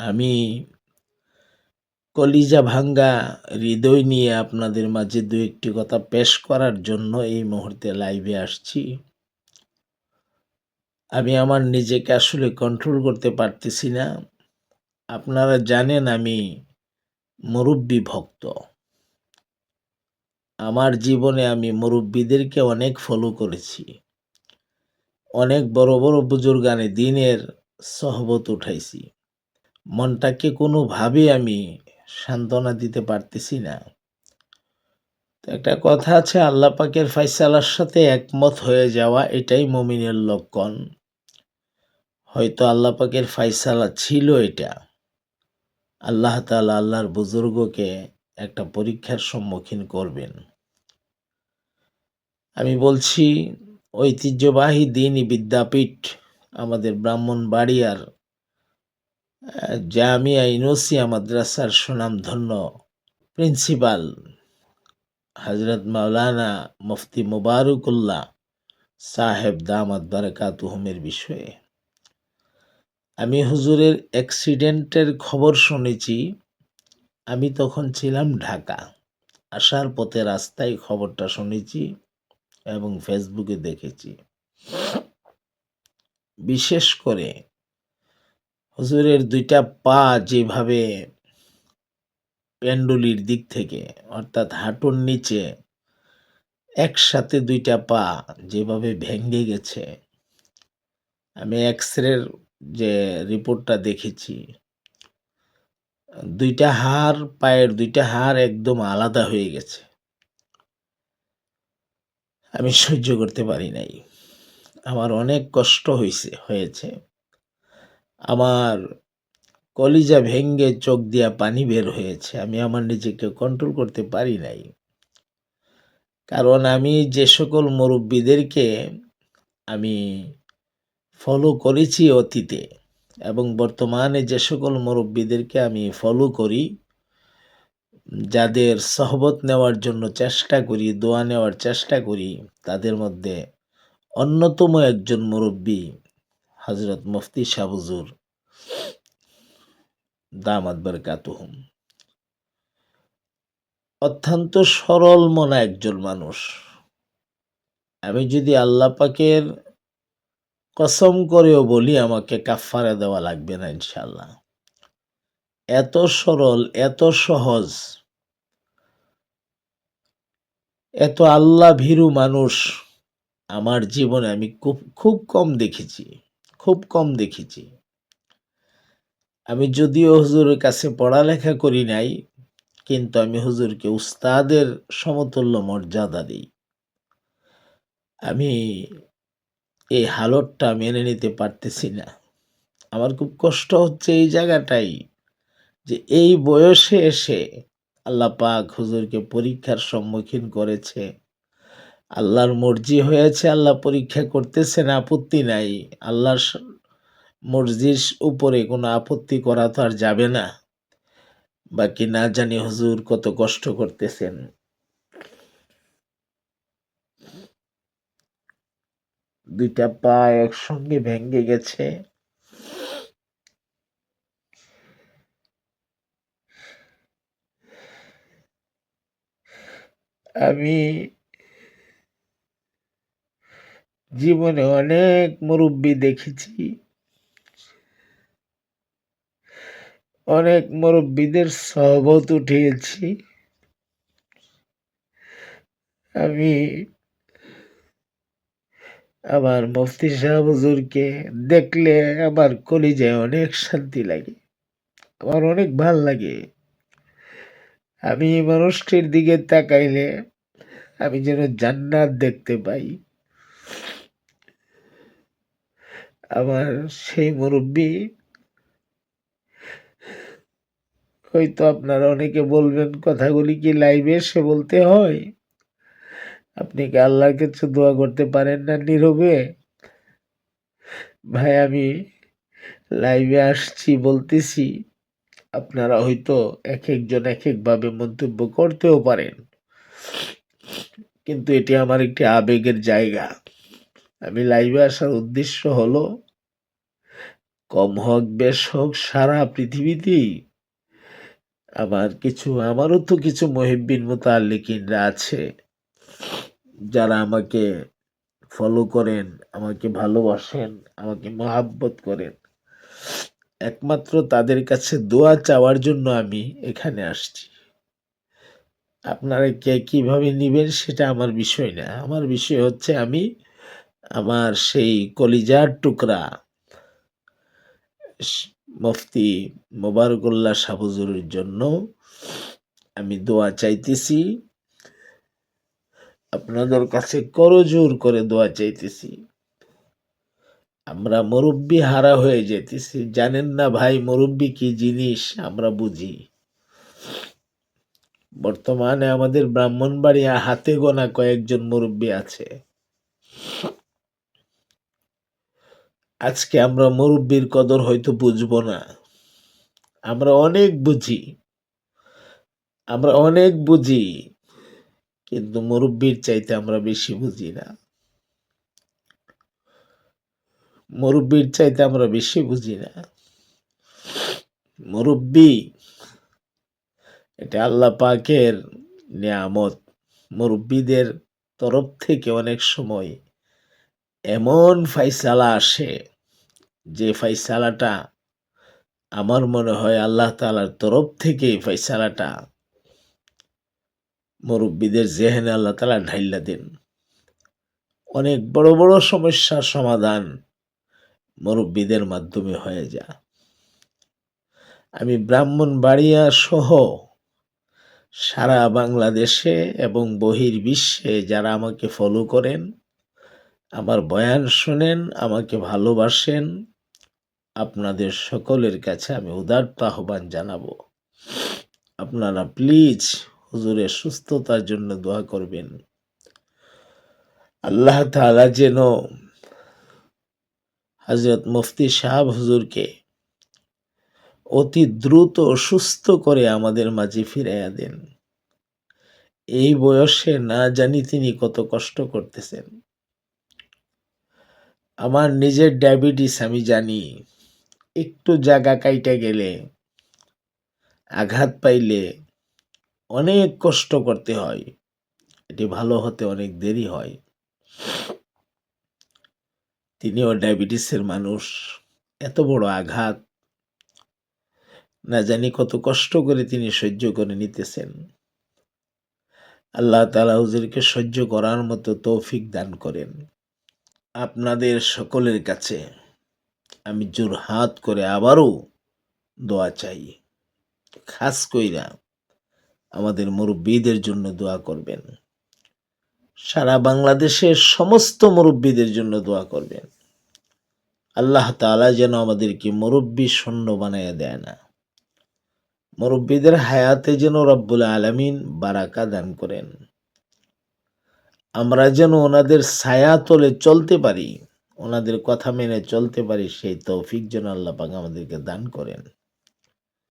আমি কলিজা ভাঙ্গা হৃদয় নিয়ে আপনাদের মাঝে দু একটি কথা পেশ করার জন্য এই মুহূর্তে লাইভে আসছি। আমি আমার নিজেকে আসলে কন্ট্রোল করতে পারতেছি না। আপনারা জানেন আমি মুরুব্বি ভক্ত। আমার জীবনে আমি মুরুব্বিদেরকে অনেক ফলো করেছি। অনেক বড় বড় বুজুর্গানে দিনের সহবত উঠাইছি। মনটাকে কোনোভাবে আমি সান্ত্বনা দিতে পারতেছি না। তো একটা কথা আছে, আল্লাহ পাকের ফায়সালার সাথে একমত হয়ে যাওয়া এটাই মুমিনের লক্ষণ। হয়তো আল্লাহ পাকের ফায়সালা ছিল এটা। আল্লাহ তাআলা আল্লাহর বুজুর্গকে একটা পরীক্ষার সম্মুখীন করবেন। আমি বলছি ঐতিহ্যবাহী দ্বীনি বিদ্যাপীঠ আমাদের ব্রাহ্মণবাড়িয়ার জামিয়া ইউনুসিয়া মাদ্রাসার সুনামধন্য প্রিন্সিপাল হযরত মাওলানা মুফতি মুবারকুল্লাহ সাহেব দামাত বারাকাতুহুমের বিষয়ে আমি হুজুরের অ্যাক্সিডেন্টের খবর শুনেছি। আমি তখন ছিলাম ঢাকা। আসার পথে রাস্তায় খবরটা শুনেছি এবং ফেসবুকে দেখেছি। বিশেষ করে হুজুরের দুইটা পা যেভাবে পেন্ডুলির দিক থেকে অর্থাৎ হাঁটুর নিচে একসাথে দুইটা পা যেভাবে ভেঙে গেছে, আমি এক্স-রের যে রিপোর্টটা দেখেছি, পায়ের দুইটা হাড় একদম আলাদা হয়ে গেছে। আমি সহ্য করতে পারি নাই। আমার অনেক কষ্ট হয়েছে। আমার কলিজা ভেঙে চোখ দিয়া পানি বের হয়েছে। আমি আমার নিজেকে কন্ট্রোল করতে পারি নাই। কারণ আমি যে সকল মুরব্বিদেরকে আমি ফলো করেছি অতীতে এবং বর্তমানে যে সকল মুরব্বিদেরকে আমি ফলো করি, যাদের সহবত নেওয়ার জন্য চেষ্টা করি, দোয়া নেওয়ার চেষ্টা করি, তাদের মধ্যে অন্যতম একজন মুরব্বি হযরত মুফতি শাহ হুজুর দামাত বারাকাতুহুম। অত্যন্ত সরল মনা একজন মানুষ। আমি যদি আল্লাহ পাকের কসম করেও বলি আমাকে কাফফারা দেওয়া লাগবে না ইনশাআল্লাহ। এত সরল, এত সহজ, এত আল্লাহ ভীরু মানুষ আমার জীবনে আমি খুব কম দেখেছি। খুব কম দেখেছি। আমি যদিও হুজুরের কাছে পড়ালেখা করি নাই, কিন্তু আমি হুজুরকে উস্তাদের সমতুল্য মর্যাদা দিই। আমি এই হালতটা মেনে নিতে পারতেছি না। আমার খুব কষ্ট হচ্ছে এই জায়গাটাই, যে এই বয়সে এসে আল্লাহ পাক হুজুরকে পরীক্ষার সম্মুখীন করেছে। আল্লাহর মর্জি হয়েছে, আল্লাহ পরীক্ষা করতেছেন, আপত্তি নাই। আল্লাহর মর্জির উপরে কোনো আপত্তি করা তো আর যাবে না। বাকি না জানি হুজুর কত কষ্ট করতেছেন। দুইটা পা একসঙ্গে ভেঙে গেছে। আমি জীবনে অনেক মুরব্বি দেখেছি, অনেক মুরব্বিদের সহবত উঠিয়েছি। আমি আমার মুফতি সাহেব হুজুরকে দেখলে আমার কলিজায় অনেক শান্তি লাগে, আমার অনেক ভাল লাগে। আমি এই মানুষটির দিকে তাকাইলে আমি যেন জান্নাত দেখতে পাই। আমার সেই মুরব্বি, হয়তো আপনারা অনেকে বলবেন কথাগুলি কি লাইভে এসে বলতে হয়? আপনি কি আল্লাহর কাছে দোয়া করতে পারেন না নীরবে? ভাই আমি লাইভে আসছি, বলতেছি, আপনারা হয়তো এক একজন এক একভাবে মন্তব্য করতেও পারেন, কিন্তু এটি আমার একটি আবেগের জায়গা। আমি লাইভে আসার উদ্দেশ্য হলো কম হোক বেশ হোক সারা পৃথিবীতেই আমারও তো কিছু মুহিব্বিন মুতাআল্লিকিনরা আছে যারা আমাকে ফলো করেন, আমাকে ভালোবাসেন, আমাকে মহাব্বত করেন। একমাত্র তাদের কাছে দোয়া চাওয়ার জন্য আমি এখানে আসছি। আপনারা কে কিভাবে নিবেন সেটা আমার বিষয় না। আমার বিষয় হচ্ছে আমি আমার সেই কলিজার টুকরা স মুফতি মোবারকুল্লাহ সাহ হুজুরের জন্য আমি দোয়া চাইতেছি। আপনাদের কাছে করজোর করে দোয়া চাইতেছি। আমরা মুরব্বি হারা হয়ে যাইতেছি। জানেন না ভাই মুরব্বি কি জিনিস আমরা বুঝি। বর্তমানে আমাদের ব্রাহ্মণবাড়িয়া হাতে গোনা কয়েকজন মুরব্বি আছে। আজকে আমরা মুরব্বির কদর হয়তো বুঝবো না। আমরা অনেক বুঝি, আমরা অনেক বুঝি, কিন্তু মুরব্বির চাইতে আমরা বেশি বুঝি না। মুরব্বির চাইতে আমরা বেশি বুঝি না। মুরব্বি এটা আল্লাহ পাকের নিয়ামত। মুরব্বিদের তরফ থেকে অনেক সময় এমন ফায়সালা আসে যে ফায়সালাটা আমার মনে হয় আল্লাহ তাআলার তরফ থেকে ফায়সালাটা মুরব্বিদের জেহেনে আল্লাহ তাআলা ঢাইলা দেন। অনেক বড় বড় সমস্যার সমাধান মুরব্বিদের মাধ্যমে হয়ে যায়। আমি ব্রাহ্মণবাড়িয়া সহ সারা বাংলাদেশে এবং বহির্বিশ্বে যারা আমাকে ফলো করেন, আমার বয়ান শোনেন, আমাকে ভালোবাসেন, আপনাদের সকলের কাছে আমি উদাত্ত আহ্বান জানাবো। আপনারা প্লিজ হুজুরের সুস্থতার জন্য দোয়া করবেন। আল্লাহ তাআলা যেন হযরত মুফতি সাহেব হুজুরকে অতি দ্রুত সুস্থ করে আমাদের মাঝে ফিরাইয়া দেন। এই বয়সে না জানি তিনি কত কষ্ট করতেছেন। আমার নিজের ডায়াবেটিস আমি জানি। একটু জায়গা কাইটা গেলে, আঘাত পাইলে অনেক কষ্ট করতে হয়। এটি ভালো হতে অনেক দেরি হয়। তিনিও ডায়াবেটিসের মানুষ। এত বড় আঘাত না জানি কত কষ্ট করে তিনি সহ্য করে নিতেছেন। আল্লাহ তাআলা হুজুরকে সহ্য করার মতো তৌফিক দান করেন। আপনাদের সকলের কাছে আমি জোড়হাত করে আবারও দোয়া চাই। খাস কইরা আমাদের মুরব্বিদের জন্য দোয়া করবেন। সারা বাংলাদেশের সমস্ত মুরব্বিদের জন্য দোয়া করবেন। আল্লাহ তাআলা যেন আমাদেরকে মুরব্বি শূন্য বানাইয়া দেয় না। মুরব্বিদের হায়াতে যেন রব্বুল আলামিন বারাকা দান করেন। আমরা যেন ওনাদের ছায়া তলে চলতে পারি, ওনাদের কথা মেনে চলতে পারি, সেই তৌফিক যেন আল্লাহ পাক আমাদেরকে দান করেন।